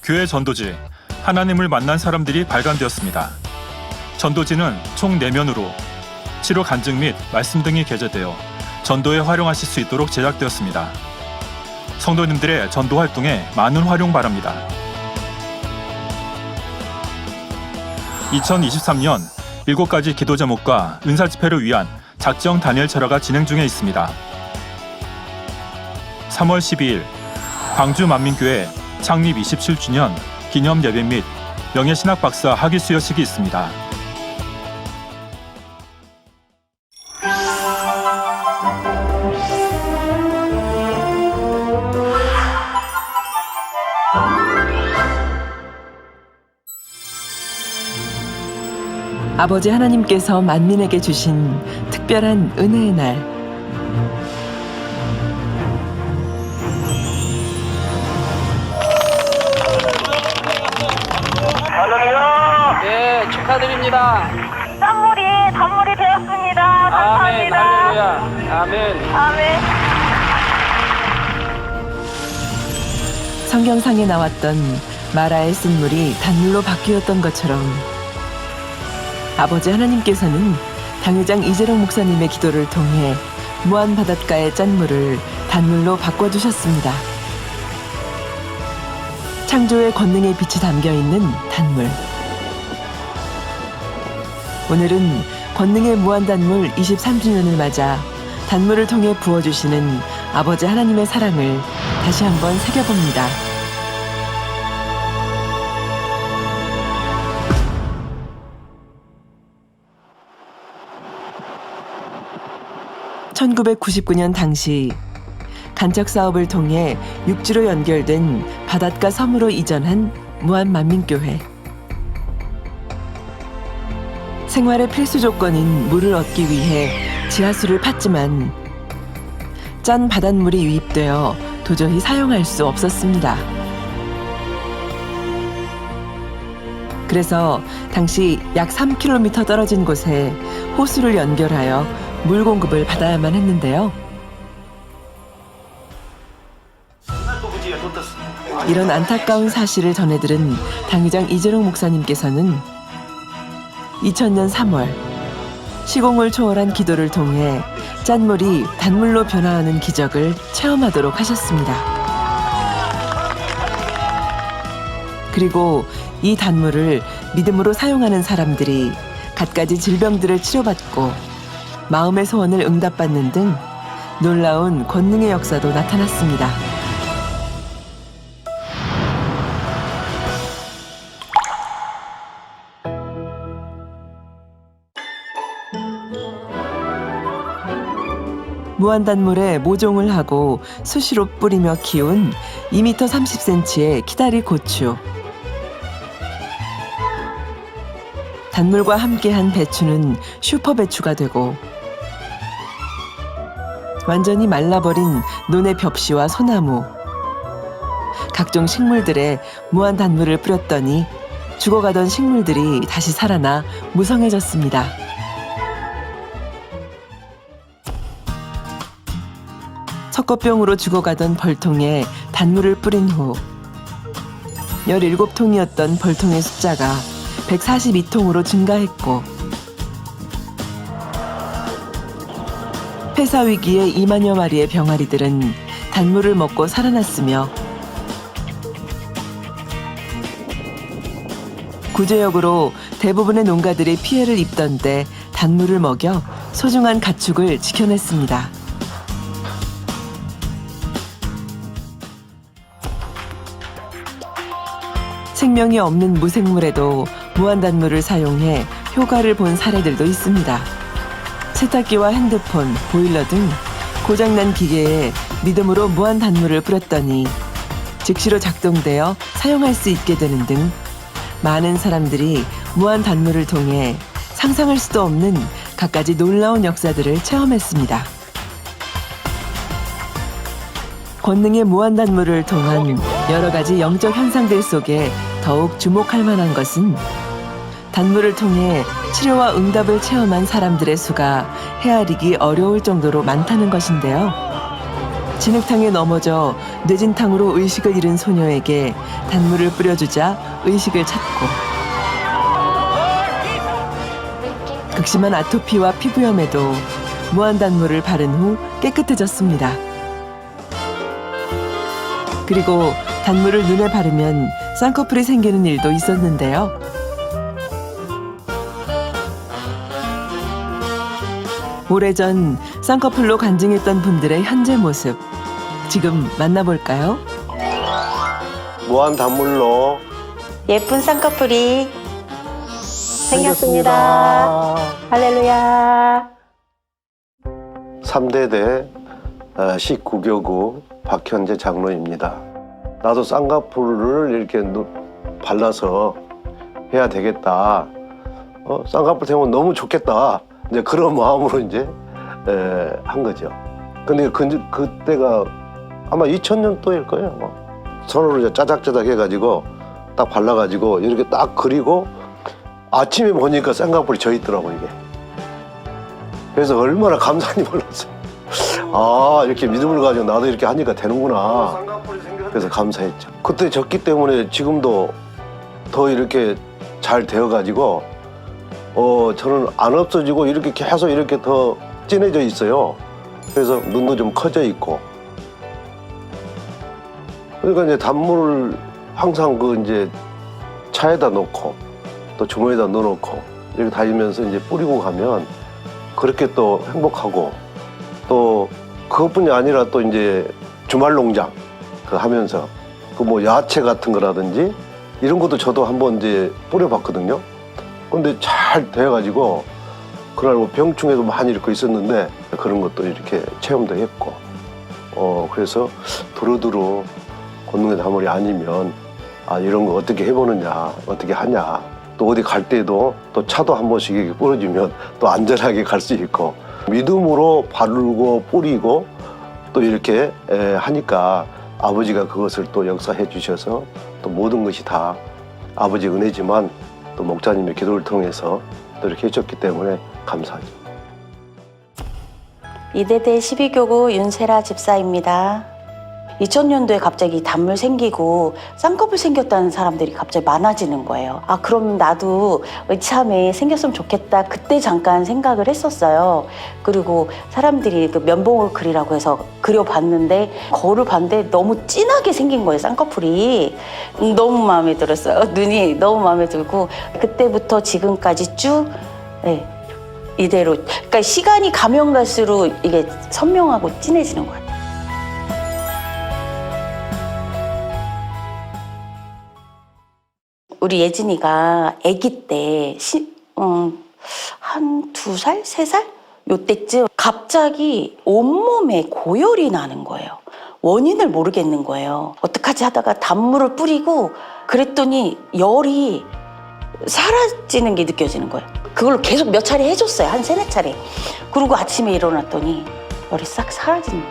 교회 전도지, 하나님을 만난 사람들이 발간되었습니다. 전도지는 총 4면으로 치료 간증 및 말씀 등이 게재되어 전도에 활용하실 수 있도록 제작되었습니다. 성도님들의 전도 활동에 많은 활용 바랍니다. 2023년 7가지 기도 제목과 은사 집회를 위한 작정 다니엘 철화가 진행 중에 있습니다. 3월 12일 광주 만민교회 창립 27주년 기념 예배 및 명예신학 박사 학위 수여식이 있습니다. 아버지 하나님께서 만민에게 주신 특별한 은혜의 날. 할렐루야! 네, 축하드립니다. 단물이 되었습니다. 아멘, 감사합니다. 할렐루야. 아멘. 아멘. 성경상에 나왔던 마라의 쓴물이 단물로 바뀌었던 것처럼 아버지 하나님께서는 당회장 이재룡 목사님의 기도를 통해 무한 바닷가의 짠물을 단물로 바꿔주셨습니다. 창조의 권능의 빛이 담겨있는 단물. 오늘은 권능의 무한단물 23주년을 맞아 단물을 통해 부어주시는 아버지 하나님의 사랑을 다시 한번 새겨봅니다. (1999년) 당시 간척 사업을 통해 육지로 연결된 바닷가 섬으로 이전한 무한만민교회. 생활의 필수 조건인 물을 얻기 위해 지하수를 팠지만 짠 바닷물이 유입되어 도저히 사용할 수 없었습니다. 그래서 당시 약 3km 떨어진 곳에 호수를 연결하여 물 공급을 받아야만 했는데요. 이런 안타까운 사실을 전해들은 당회장 이재룡 목사님께서는 2000년 3월 시공을 초월한 기도를 통해 짠물이 단물로 변화하는 기적을 체험하도록 하셨습니다. 그리고 이 단물을 믿음으로 사용하는 사람들이 갖가지 질병들을 치료받고 마음의 소원을 응답받는 등 놀라운 권능의 역사도 나타났습니다. 무한단물에 모종을 하고 수시로 뿌리며 키운 2m 30cm의 키다리 고추. 단물과 함께한 배추는 슈퍼배추가 되고 완전히 말라버린 논의 벽시와 소나무, 각종 식물들에 무한 단물을 뿌렸더니 죽어가던 식물들이 다시 살아나 무성해졌습니다. 석고병으로 죽어가던 벌통에 단물을 뿌린 후 17통이었던 벌통의 숫자가 142통으로 증가했고 폐사 위기의 2만여 마리의 병아리들은 단물을 먹고 살아났으며 구제역으로 대부분의 농가들이 피해를 입던 데 단물을 먹여 소중한 가축을 지켜냈습니다. 생명이 없는 무생물에도 무한단물을 사용해 효과를 본 사례들도 있습니다. 세탁기와 핸드폰, 보일러 등 고장난 기계에 믿음으로 무한단물을 뿌렸더니 즉시로 작동되어 사용할 수 있게 되는 등 많은 사람들이 무한단물을 통해 상상할 수도 없는 갖가지 놀라운 역사들을 체험했습니다. 권능의 무한단물을 통한 여러 가지 영적 현상들 속에 더욱 주목할 만한 것은 단물을 통해 치료와 응답을 체험한 사람들의 수가 헤아리기 어려울 정도로 많다는 것인데요. 진흙탕에 넘어져 뇌진탕으로 의식을 잃은 소녀에게 단물을 뿌려주자 의식을 찾고 극심한 아토피와 피부염에도 무한단물을 바른 후 깨끗해졌습니다. 그리고 단물을 눈에 바르면 쌍꺼풀이 생기는 일도 있었는데요. 오래전 쌍꺼풀로 간증했던 분들의 현재 모습 지금 만나볼까요? 무한 단물로 예쁜 쌍꺼풀이 생겼습니다. 할렐루야. 3대대 19교구 박현재 장로입니다. 나도 쌍꺼풀을 이렇게 발라서 해야 되겠다. 쌍꺼풀 되면 너무 좋겠다. 이제 그런 마음으로 이제 한 거죠. 근데 그때가 아마 2000년도일 거예요. 손으로 이제 짜작짜작 해가지고 딱 발라가지고 이렇게 딱 그리고 아침에 보니까 쌍꺼풀이 져 있더라고 이게. 그래서 얼마나 감사한지 몰랐어요. 아, 이렇게 믿음을 가지고 나도 이렇게 하니까 되는구나. 그래서 감사했죠. 그때 졌기 때문에 지금도 더 이렇게 잘 되어가지고 저는 안 없어지고 이렇게 계속 이렇게 더 진해져 있어요. 그래서 눈도 좀 커져 있고. 그러니까 이제 단물을 항상 이제 차에다 놓고 또 주머니에다 넣어놓고 이렇게 다니면서 이제 뿌리고 가면 그렇게 또 행복하고 또 그것뿐이 아니라 또 이제 주말 농장 하면서 뭐 야채 같은 거라든지 이런 것도 저도 한번 이제 뿌려봤거든요. 근데 잘 돼가지고 그날 뭐 병충해도 많이 이렇게 있었는데 그런 것도 이렇게 체험도 했고 그래서 두루두루 권능의 단물이 아니면 이런 거 어떻게 해보느냐 어떻게 하냐 또 어디 갈 때도 또 차도 한 번씩 이렇게 뿌려주면 또 안전하게 갈 수 있고 믿음으로 바르고 뿌리고 또 이렇게 하니까 아버지가 그것을 또 역사해 주셔서 또 모든 것이 다 아버지 은혜지만 또 목사님의 기도를 통해서 또 이렇게 해줬기 때문에 감사하죠. 이대대 12교구 윤세라 집사입니다. 2000년도에 갑자기 단물 생기고 쌍꺼풀 생겼다는 사람들이 갑자기 많아지는 거예요. 그럼 나도 이참에 생겼으면 좋겠다. 그때 잠깐 생각을 했었어요. 그리고 사람들이 그 면봉을 그리라고 해서 그려봤는데 거울을 봤는데 너무 진하게 생긴 거예요, 쌍꺼풀이. 너무 마음에 들었어요. 눈이 너무 마음에 들고 그때부터 지금까지 쭉 이대로. 그러니까 시간이 가면 갈수록 이게 선명하고 진해지는 거예요. 우리 예진이가 아기 때 한 2살? 3살? 요때쯤 갑자기 온몸에 고열이 나는 거예요. 원인을 모르겠는 거예요. 어떡하지 하다가 단물을 뿌리고 그랬더니 열이 사라지는 게 느껴지는 거예요. 그걸로 계속 몇 차례 해줬어요. 한 3-4차례. 그리고 아침에 일어났더니 열이 싹 사라진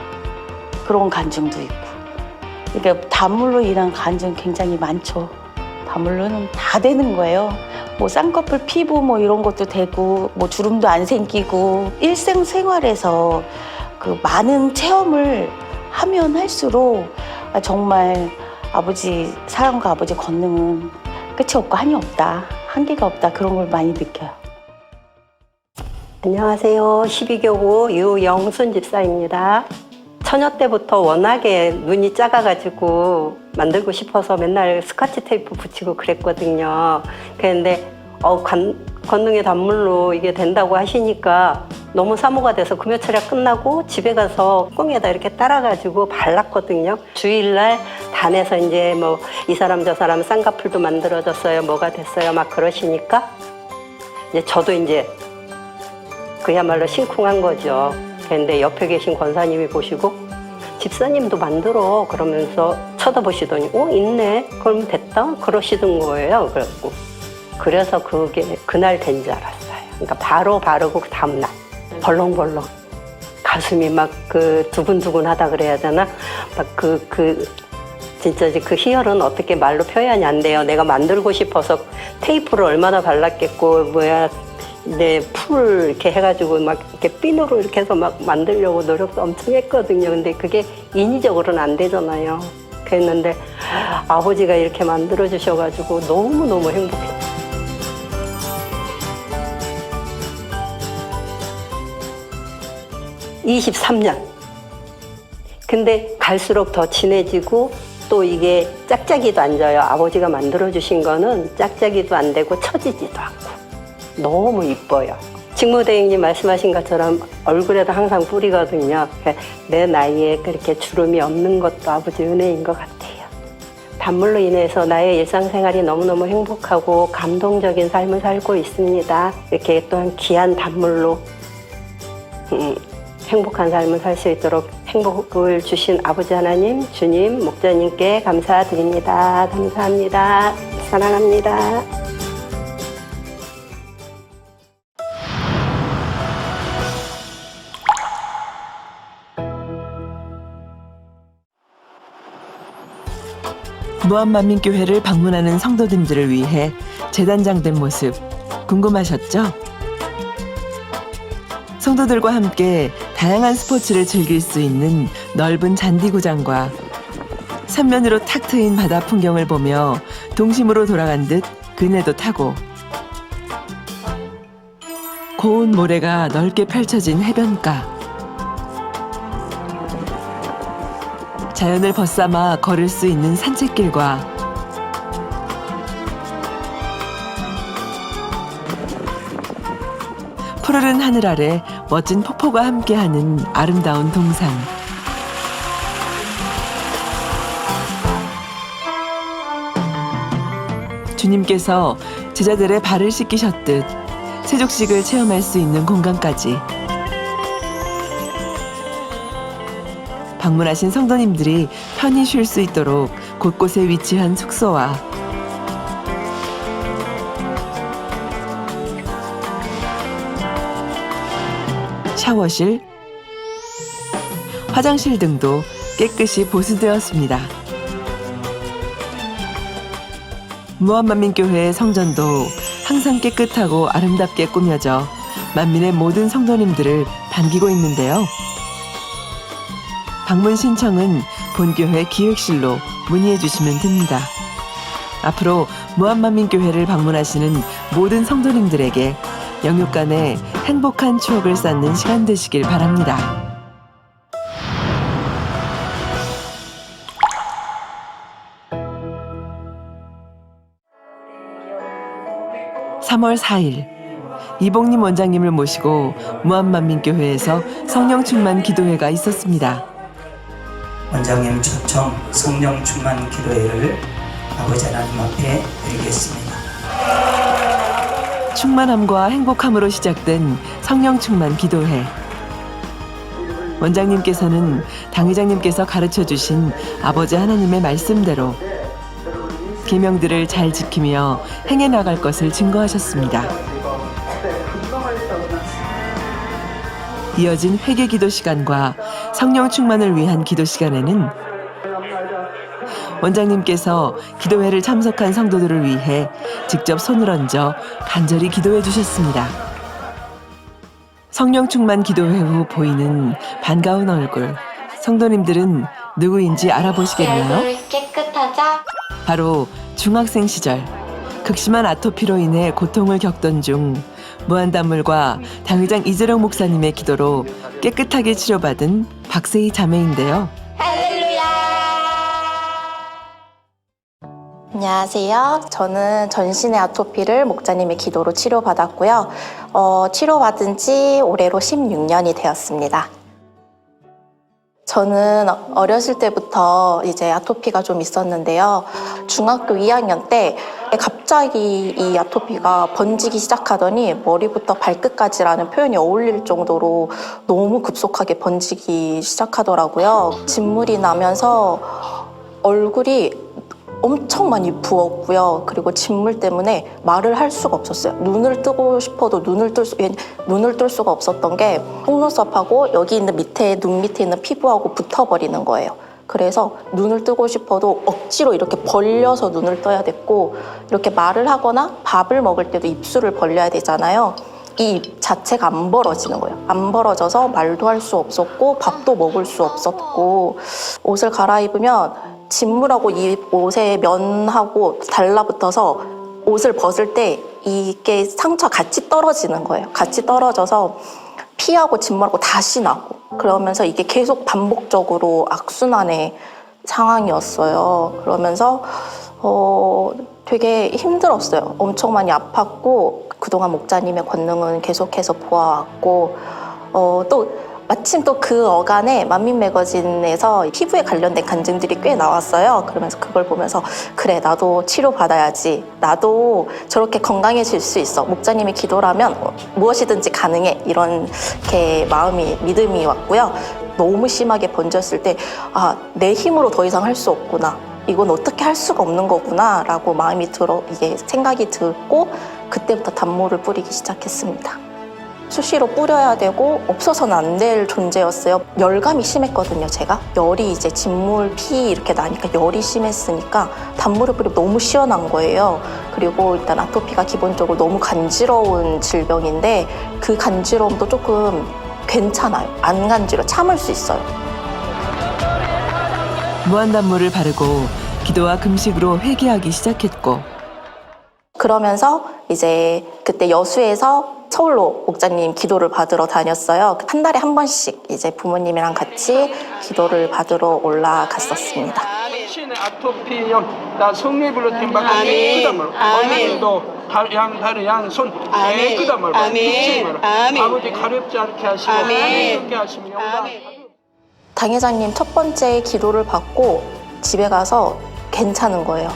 그런 간증도 있고. 그러니까 단물로 인한 간증 굉장히 많죠. 단물로는 다 되는 거예요. 뭐 쌍꺼풀 피부 뭐 이런 것도 되고 뭐 주름도 안 생기고 일생생활에서 그 많은 체험을 하면 할수록 정말 아버지 사랑과 아버지 권능은 끝이 없고 한이 없다. 한계가 없다. 그런 걸 많이 느껴요. 안녕하세요. 12교구 유영순 집사입니다. 처녀 때부터 워낙에 눈이 작아가지고 만들고 싶어서 맨날 스카치 테이프 붙이고 그랬거든요. 그런데 권능의 단물로 이게 된다고 하시니까 너무 사모가 돼서 금요철야 끝나고 집에 가서 꽁에다 이렇게 따라가지고 발랐거든요. 주일날 단에서 이제 뭐 이 사람 저 사람 쌍꺼풀도 만들어졌어요. 뭐가 됐어요. 막 그러시니까 이제 저도 이제 그야말로 심쿵한 거죠. 그런데 옆에 계신 권사님이 보시고 집사님도 만들어 그러면서 쳐다보시더니 있네 그럼 됐다 그러시던 거예요. 그래서 그게 그날 된 줄 알았어요. 그러니까 바로 바르고 그 다음날 벌렁벌렁 가슴이 막 그 두근두근하다 그래야 되나 막 진짜 그 희열은 어떻게 말로 표현이 안 돼요. 내가 만들고 싶어서 테이프를 얼마나 발랐겠고 이제 풀 이렇게 해가지고 막 이렇게 핀으로 이렇게 해서 막 만들려고 노력도 엄청 했거든요. 근데 그게 인위적으로는 안 되잖아요. 그랬는데 아버지가 이렇게 만들어 주셔가지고 너무너무 행복했어요. 23년. 근데 갈수록 더 친해지고 또 이게 짝짝이도 안 져요. 아버지가 만들어 주신 거는 짝짝이도 안 되고 처지지도 않고 너무 이뻐요. 직무대행님 말씀하신 것처럼 얼굴에도 항상 뿌리거든요. 내 나이에 그렇게 주름이 없는 것도 아버지 은혜인 것 같아요. 단물로 인해서 나의 일상생활이 너무너무 행복하고 감동적인 삶을 살고 있습니다. 이렇게 또한 귀한 단물로 행복한 삶을 살 수 있도록 행복을 주신 아버지 하나님, 주님, 목자님께 감사드립니다. 감사합니다. 사랑합니다. 무한만민교회를 방문하는 성도님들을 위해 재단장된 모습 궁금하셨죠? 성도들과 함께 다양한 스포츠를 즐길 수 있는 넓은 잔디구장과 삼면으로 탁 트인 바다 풍경을 보며 동심으로 돌아간 듯 그네도 타고 고운 모래가 넓게 펼쳐진 해변가, 자연을 벗삼아 걸을 수 있는 산책길과 푸르른 하늘 아래 멋진 폭포가 함께하는 아름다운 동산. 주님께서 제자들의 발을 씻기셨듯 세족식을 체험할 수 있는 공간까지. 방문하신 성도님들이 편히 쉴 수 있도록 곳곳에 위치한 숙소와 샤워실, 화장실 등도 깨끗이 보수되었습니다. 무한만민교회의 성전도 항상 깨끗하고 아름답게 꾸며져 만민의 모든 성도님들을 반기고 있는데요. 방문 신청은 본교회 기획실로 문의해 주시면 됩니다. 앞으로 무한만민교회를 방문하시는 모든 성도님들에게 영육간에 행복한 추억을 쌓는 시간 되시길 바랍니다. 3월 4일 이봉림 원장님을 모시고 무한만민교회에서 성령 충만 기도회가 있었습니다. 원장님 초청 성령 충만 기도회를 아버지 하나님 앞에 드리겠습니다. 충만함과 행복함으로 시작된 성령 충만 기도회. 원장님께서는 당회장님께서 가르쳐 주신 아버지 하나님의 말씀대로 계명들을 잘 지키며 행해 나갈 것을 증거하셨습니다. 이어진 회개 기도 시간과 성령 충만을 위한 기도 시간에는 원장님께서 기도회를 참석한 성도들을 위해 직접 손을 얹어 간절히 기도해 주셨습니다. 성령 충만 기도회 후 보이는 반가운 얼굴, 성도님들은 누구인지 알아보시겠나요? 깨끗하자. 바로 중학생 시절 극심한 아토피로 인해 고통을 겪던 중 무한단물과 당회장 이재령 목사님의 기도로 깨끗하게 치료받은 박세희 자매인데요. 할렐루야. 안녕하세요. 저는 전신의 아토피를 목자님의 기도로 치료받았고요. 치료받은 지 올해로 16년이 되었습니다. 저는 어렸을 때부터 이제 아토피가 좀 있었는데요. 중학교 2학년 때 갑자기 이 아토피가 번지기 시작하더니 머리부터 발끝까지라는 표현이 어울릴 정도로 너무 급속하게 번지기 시작하더라고요. 진물이 나면서 얼굴이 엄청 많이 부었고요. 그리고 진물 때문에 말을 할 수가 없었어요. 눈을 뜨고 싶어도 눈을 뜰 수가 없었던 게 속눈썹하고 여기 있는 눈 밑에 있는 피부하고 붙어버리는 거예요. 그래서 눈을 뜨고 싶어도 억지로 이렇게 벌려서 눈을 떠야 됐고, 이렇게 말을 하거나 밥을 먹을 때도 입술을 벌려야 되잖아요. 입 자체가 안 벌어지는 거예요. 안 벌어져서 말도 할 수 없었고 밥도 먹을 수 없었고 옷을 갈아입으면 진물하고 이 옷의 면하고 달라붙어서 옷을 벗을 때 이게 상처 같이 떨어지는 거예요. 같이 떨어져서 피하고 진물하고 다시 나고 그러면서 이게 계속 반복적으로 악순환의 상황이었어요. 그러면서 되게 힘들었어요. 엄청 많이 아팠고 그동안 목자님의 권능은 계속해서 보아왔고 또 마침 또 그 어간에 만민 매거진에서 피부에 관련된 간증들이 꽤 나왔어요. 그러면서 그걸 보면서 그래 나도 치료받아야지. 나도 저렇게 건강해질 수 있어. 목자님이 기도라면 무엇이든지 가능해. 이렇게 믿음이 왔고요. 너무 심하게 번졌을 때 내 힘으로 더 이상 할 수 없구나. 이건 어떻게 할 수가 없는 거구나 라고 이게 생각이 들고 그때부터 단물을 뿌리기 시작했습니다. 수시로 뿌려야 되고 없어서는 안 될 존재였어요. 열감이 심했거든요, 제가. 열이 이제 진물, 피 이렇게 나니까 열이 심했으니까 단물을 뿌리면 너무 시원한 거예요. 그리고 일단 아토피가 기본적으로 너무 간지러운 질병인데 그 간지러움도 조금 괜찮아요. 안 간지러워. 참을 수 있어요. 무한단물을 바르고 기도와 금식으로 회개하기 시작했고 그러면서 이제 그때 여수에서 서울로 목자님 기도를 받으러 다녔어요. 한 달에 한 번씩 이제 부모님이랑 같이 기도를 받으러 올라갔었습니다. 신의 아토피염 나 성례불로 팀받고 깨끗함을 오늘도 다른 양손 깨끗함을 빛임을 아버지 가렵지 않게 하시고 함께 하시며 영광. 당회장님 첫 번째 기도를 받고 집에 가서 괜찮은 거예요.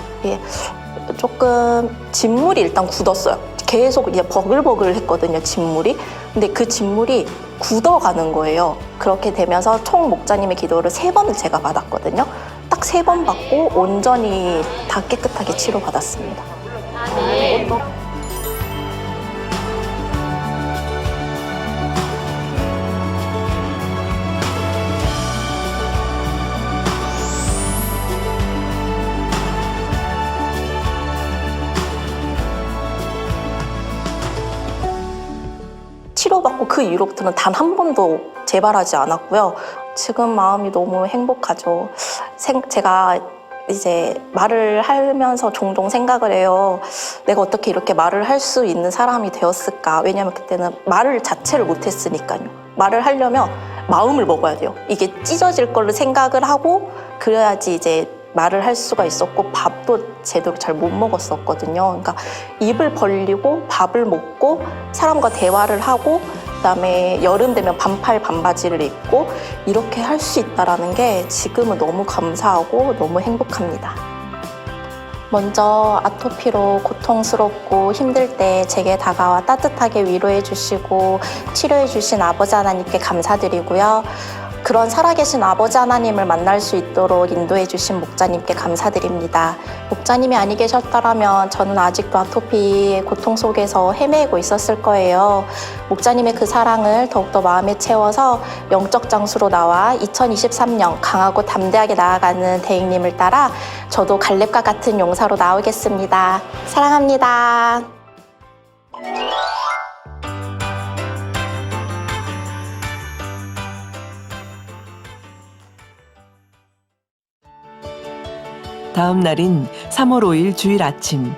조금 진물이 일단 굳었어요. 계속 이제 버글버글 했거든요, 진물이. 근데 그 진물이 굳어가는 거예요. 그렇게 되면서 총 목자님의 기도를 3번을 제가 받았거든요. 딱 3번 받고 온전히 다 깨끗하게 치료받았습니다. 치료받고 그 이후로부터는 단 한 번도 재발하지 않았고요. 지금 마음이 너무 행복하죠. 제가 이제 말을 하면서 종종 생각을 해요. 내가 어떻게 이렇게 말을 할 수 있는 사람이 되었을까? 왜냐하면 그때는 말을 자체를 못했으니까요. 말을 하려면 마음을 먹어야 돼요. 이게 찢어질 걸로 생각을 하고 그래야지 이제 말을 할 수가 있었고 밥도 제대로 잘 못 먹었었거든요. 그러니까 입을 벌리고 밥을 먹고 사람과 대화를 하고 그다음에 여름 되면 반팔 반바지를 입고 이렇게 할 수 있다는 게 지금은 너무 감사하고 너무 행복합니다. 먼저 아토피로 고통스럽고 힘들 때 제게 다가와 따뜻하게 위로해 주시고 치료해 주신 아버지 하나님께 감사드리고요. 그런 살아계신 아버지 하나님을 만날 수 있도록 인도해 주신 목자님께 감사드립니다. 목자님이 아니 계셨더라면 저는 아직도 아토피의 고통 속에서 헤매고 있었을 거예요. 목자님의 그 사랑을 더욱더 마음에 채워서 영적 장수로 나와 2023년 강하고 담대하게 나아가는 대행님을 따라 저도 갈렙과 같은 용사로 나오겠습니다. 사랑합니다. 다음 날인 3월 5일 주일 아침.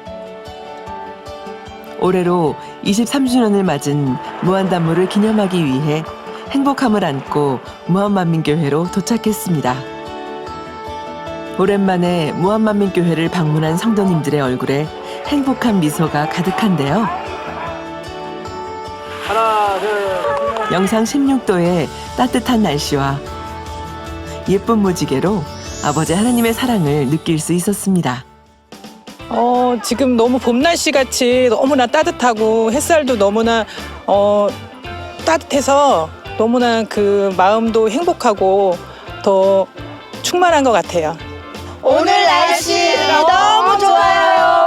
올해로 23주년을 맞은 무한단물을 기념하기 위해 행복함을 안고 무한만민교회로 도착했습니다. 오랜만에 무한만민교회를 방문한 성도님들의 얼굴에 행복한 미소가 가득한데요. 하나, 둘. 영상 16도의 따뜻한 날씨와 예쁜 무지개로 아버지 하나님의 사랑을 느낄 수 있었습니다. 지금 너무 봄 날씨 같이 너무나 따뜻하고 햇살도 너무나 따뜻해서 너무나 그 마음도 행복하고 더 충만한 것 같아요. 오늘 날씨 너무 좋아요.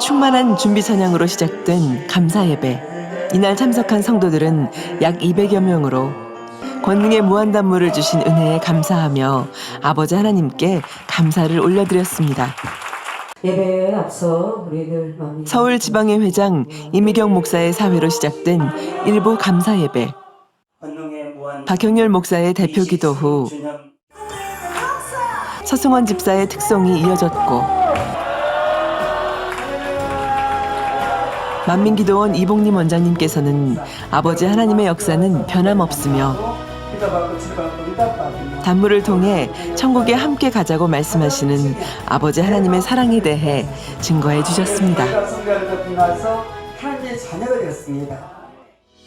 충만한 준비 찬양으로 시작된 감사 예배. 이날 참석한 성도들은 약 200여 명으로 권능의 무한단물을 주신 은혜에 감사하며 아버지 하나님께 감사를 올려드렸습니다. 예배에 앞서 우리들 서울 지방의 회장 이미경 목사의 사회로 시작된 일부 감사 예배. 박형렬 목사의 대표 기도 후 서승원 집사의 특송이 이어졌고 만민기도원 이복림 원장님께서는 아버지 하나님의 역사는 변함없으며 단물을 통해 천국에 함께 가자고 말씀하시는 아버지 하나님의 사랑에 대해 증거해 주셨습니다.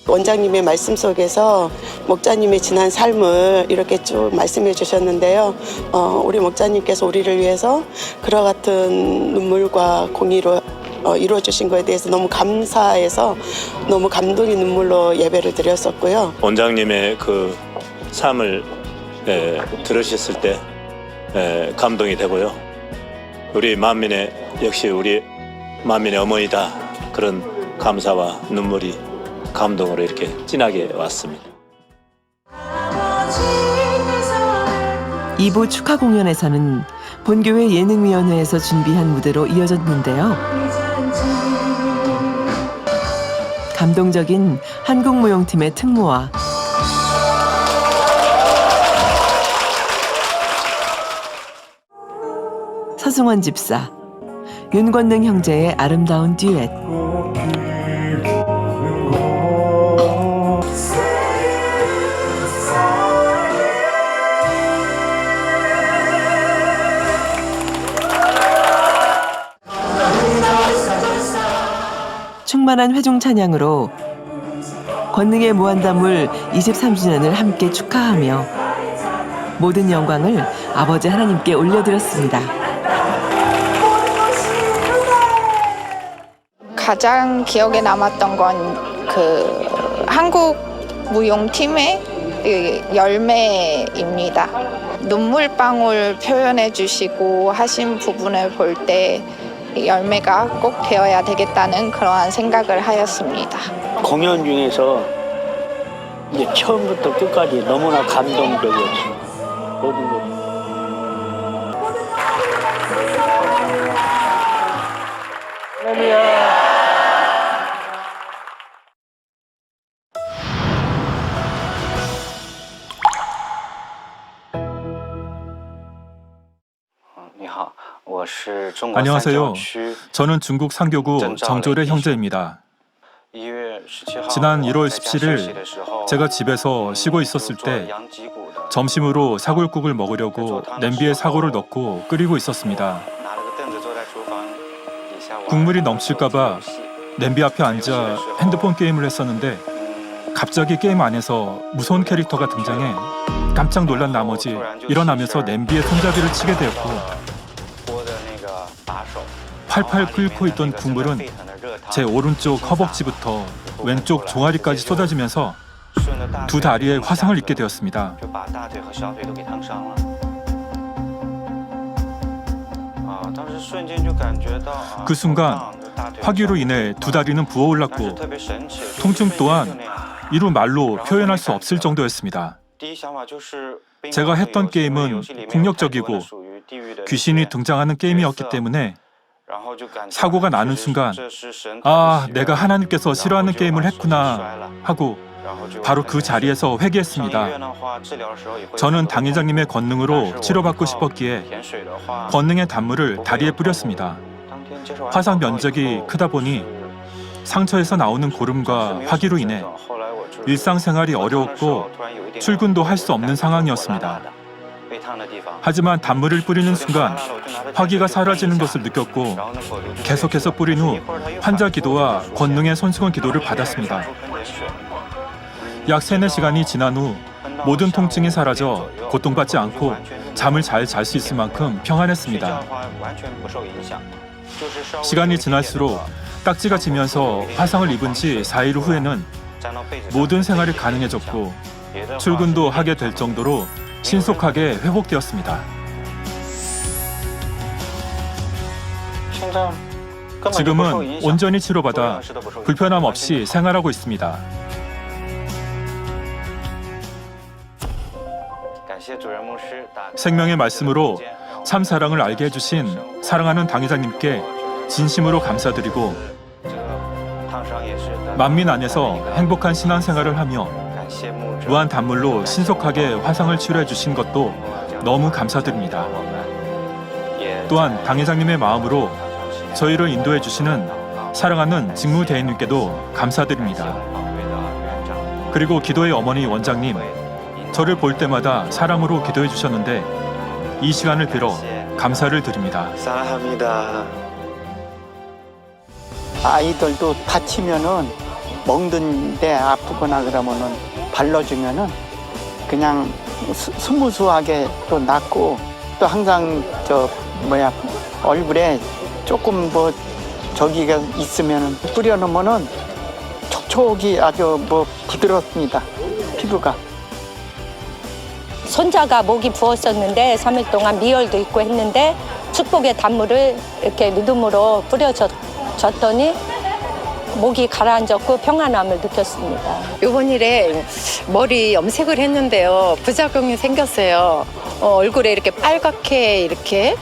원장님의 말씀 속에서 목자님의 지난 삶을 이렇게 쭉 말씀해 주셨는데요. 우리 목자님께서 우리를 위해서 그와 같은 눈물과 공의로 이루어 주신 것에 대해서 너무 감사해서 너무 감동의 눈물로 예배를 드렸었고요. 원장님의 그 삶을 들으셨을 때 감동이 되고요. 우리 만민의 역시 우리 만민의 어머니다 그런 감사와 눈물이 감동으로 이렇게 진하게 왔습니다. 2부 축하 공연에서는 본교회 예능위원회에서 준비한 무대로 이어졌는데요. 감동적인 한국무용팀의 특무와 서승원 집사, 윤권능 형제의 아름다운 듀엣. 충만한 회중 찬양으로 권능의 무한단물 23주년을 함께 축하하며 모든 영광을 아버지 하나님께 올려드렸습니다. 가장 기억에 남았던 건 그 한국 무용팀의 열매입니다. 눈물방울 표현해 주시고 하신 부분을 볼 때 열매가 꼭 되어야 되겠다는 그러한 생각을 하였습니다. 공연 중에서 이제 처음부터 끝까지 너무나 감동적이었어요. 모든 것. 할렐루야. 안녕하세요. 저는 중국 상교구 정조래 형제입니다. 지난 1월 17일 제가 집에서 쉬고 있었을 때 점심으로 사골국을 먹으려고 냄비에 사골을 넣고 끓이고 있었습니다. 국물이 넘칠까봐 냄비 앞에 앉아 핸드폰 게임을 했었는데 갑자기 게임 안에서 무서운 캐릭터가 등장해 깜짝 놀란 나머지 일어나면서 냄비에 손잡이를 치게 되었고 팔팔 끓고 있던 국물은 제 오른쪽 허벅지부터 왼쪽 종아리까지 쏟아지면서 두 다리에 화상을 입게 되었습니다. 그 순간 화기로 인해 두 다리는 부어올랐고 통증 또한 이루 말로 표현할 수 없을 정도였습니다. 제가 했던 게임은 폭력적이고 귀신이 등장하는 게임이었기 때문에 사고가 나는 순간 아, 내가 하나님께서 싫어하는 게임을 했구나 하고 바로 그 자리에서 회개했습니다. 저는 당 회장님의 권능으로 치료받고 싶었기에 권능의 단물을 다리에 뿌렸습니다. 화상 면적이 크다 보니 상처에서 나오는 고름과 화기로 인해 일상생활이 어려웠고 출근도 할 수 없는 상황이었습니다. 하지만 단물을 뿌리는 순간 화기가 사라지는 것을 느꼈고 계속해서 뿌린 후 환자 기도와 권능의 손수건 기도를 받았습니다. 약 3-4시간이 지난 후 모든 통증이 사라져 고통받지 않고 잠을 잘 잘 수 있을 만큼 평안했습니다. 시간이 지날수록 딱지가 지면서 화상을 입은 지 4일 후에는 모든 생활이 가능해졌고 출근도 하게 될 정도로 신속하게 회복되었습니다. 지금은 온전히 치료받아 불편함 없이 생활하고 있습니다. 생명의 말씀으로 참 사랑을 알게 해주신 사랑하는 당회장님께 진심으로 감사드리고 만민 안에서 행복한 신앙생활을 하며 무한 단물로 신속하게 화상을 치료해 주신 것도 너무 감사드립니다. 또한 당회장님의 마음으로 저희를 인도해 주시는 사랑하는 직무대행님께도 감사드립니다. 그리고 기도의 어머니 원장님, 저를 볼 때마다 사랑으로 기도해 주셨는데 이 시간을 빌어 감사를 드립니다. 사랑합니다. 아이들도 다치면은 먹는데 아프거나 그러면은 발라주면은 그냥 스무스하게 또 낫고 또 항상 얼굴에 조금 저기가 있으면은 뿌려놓으면은 촉촉이 아주 부드럽습니다. 피부가. 손자가 목이 부었었는데 3일 동안 미열도 있고 했는데 축복의 단물을 이렇게 믿음으로 뿌려줬더니 목이 가라앉았고 평안함을 느꼈습니다. 이번 일에 머리 염색을 했는데요. 부작용이 생겼어요. 얼굴에 이렇게 빨갛게 이렇게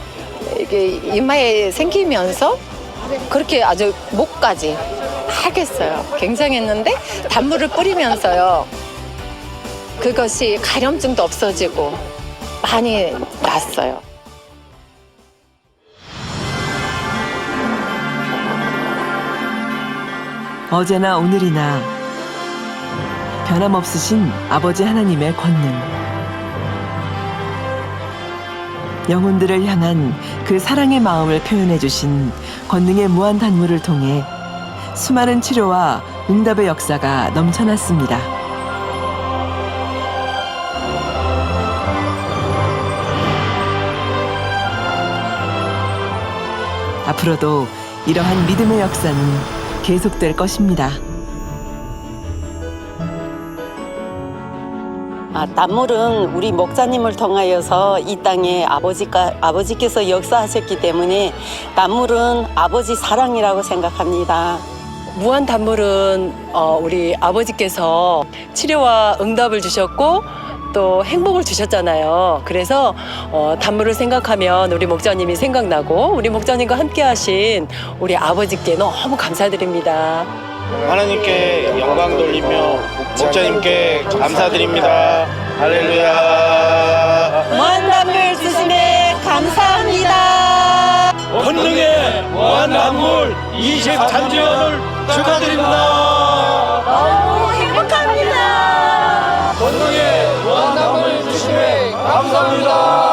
이마에 생기면서 그렇게 아주 목까지 하겠어요. 굉장했는데 단물을 뿌리면서요. 그것이 가려움증도 없어지고 많이 낫어요. 어제나 오늘이나 변함없으신 아버지 하나님의 권능. 영혼들을 향한 그 사랑의 마음을 표현해 주신 권능의 무한 단물을 통해 수많은 치료와 응답의 역사가 넘쳐났습니다. 앞으로도 이러한 믿음의 역사는 계속될 것입니다. 단물은 우리 목사님을 통하여서 이 땅에 아버지께서 역사하셨기 때문에 단물은 아버지 사랑이라고 생각합니다. 무한 단물은 우리 아버지께서 치료와 응답을 주셨고 또 행복을 주셨잖아요. 그래서 단물을 생각하면 우리 목자님이 생각나고 우리 목자님과 함께 하신 우리 아버지께 너무 감사드립니다. 하나님께 영광 돌리며 목자님께 감사드립니다. 할렐루야. 무한 단물 주심에 감사합니다. 권능의 무한 단물 23주년을 축하드립니다. 너무 행복합니다. 권능의 무한 단물 주심에 감사합니다.